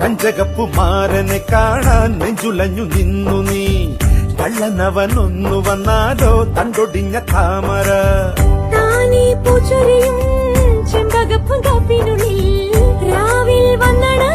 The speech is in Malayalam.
കഞ്ചകപ്പുമാരനെ കാണാൻ നെഞ്ചുലഞ്ഞു നിന്നു നീ. കള്ളനവനൊന്നു വന്നാലോ തണ്ടൊടിഞ്ഞ താമര. താനീ പൂച്ചൊരിയും ചെമ്പകപ്പും കാപ്പിനുള്ളിൽ രാവിൽ വന്നട